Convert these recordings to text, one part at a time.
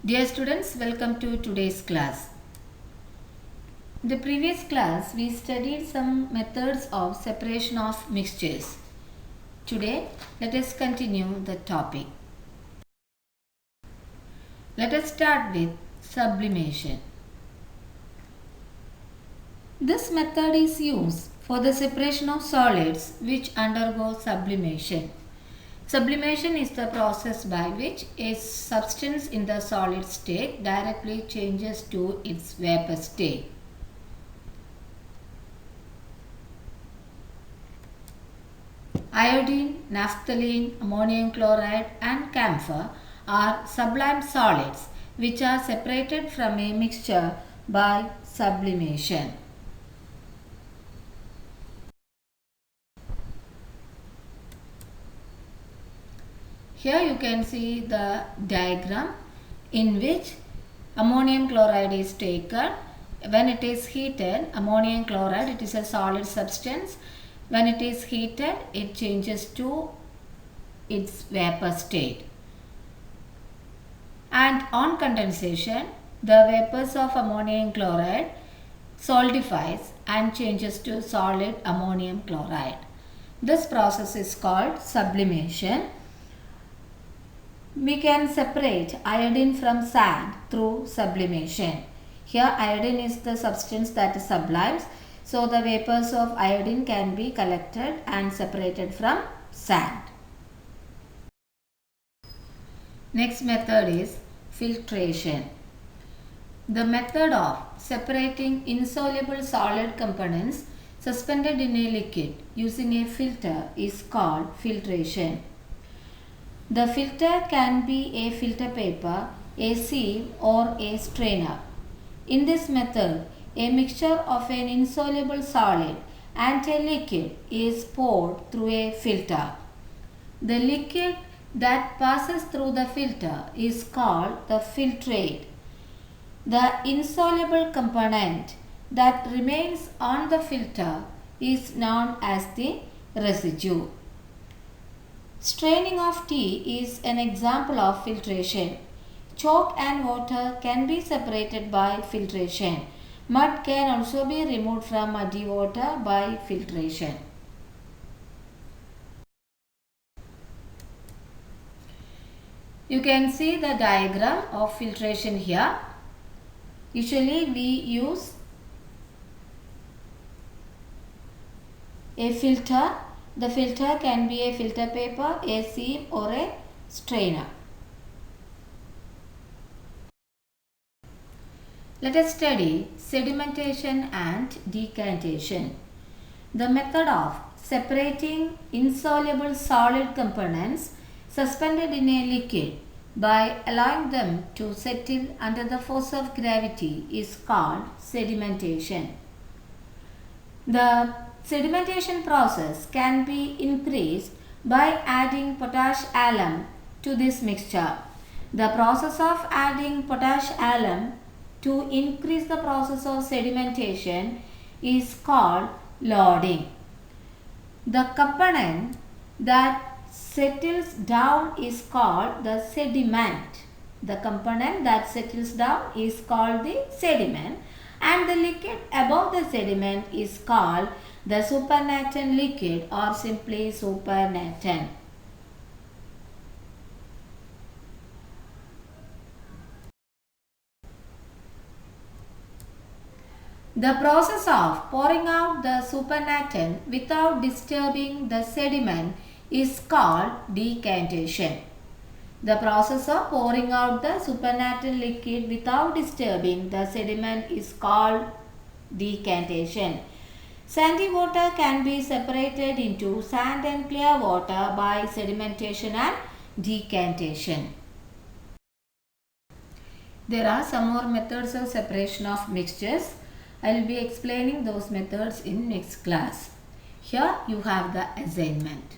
Dear students, welcome to today's class. In the previous class, we studied some methods of separation of mixtures. Today, let us continue the topic. Let us start with sublimation. This method is used for the separation of solids which undergo sublimation. Sublimation is the process by which a substance in the solid state directly changes to its vapor state. Iodine, naphthalene, ammonium chloride and camphor are sublime solids which are separated from a mixture by sublimation. Here you can see the diagram in which ammonium chloride is taken. When it is heated, ammonium chloride, it is a solid substance. When it is heated, it changes to its vapor state. And on condensation, the vapors of ammonium chloride solidifies and changes to solid ammonium chloride. This process is called sublimation. We can separate iodine from sand through sublimation. Here iodine is the substance that sublimes, so the vapors of iodine can be collected and separated from sand. Next method is filtration. The method of separating insoluble solid components suspended in a liquid using a filter is called filtration. The filter can be a filter paper, a sieve or a strainer. In this method, a mixture of an insoluble solid and a liquid is poured through a filter. The liquid that passes through the filter is called the filtrate. The insoluble component that remains on the filter is known as the residue. Straining of tea is an example of filtration. Chalk and water can be separated by filtration. Mud can also be removed from muddy water by filtration. You can see the diagram of filtration here. Usually we use a filter. The filter can be a filter paper, a sieve or a strainer. Let us study sedimentation and decantation. The method of separating insoluble solid components suspended in a liquid by allowing them to settle under the force of gravity is called sedimentation. The sedimentation process can be increased by adding potash alum to this mixture. The process of adding potash alum to increase the process of sedimentation is called loading. The component that settles down is called the sediment. The component that settles down is called the sediment, and the liquid above the sediment is called the supernatant liquid or simply supernatant. The process of pouring out the supernatant without disturbing the sediment is called decantation. The process of pouring out the supernatant liquid without disturbing the sediment is called decantation. Sandy water can be separated into sand and clear water by sedimentation and decantation. There are some more methods of separation of mixtures. I will be explaining those methods in next class. Here you have the assignment.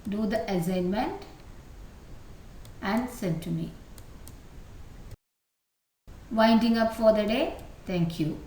Do the assignment and send to me. Winding up for the day. Thank you.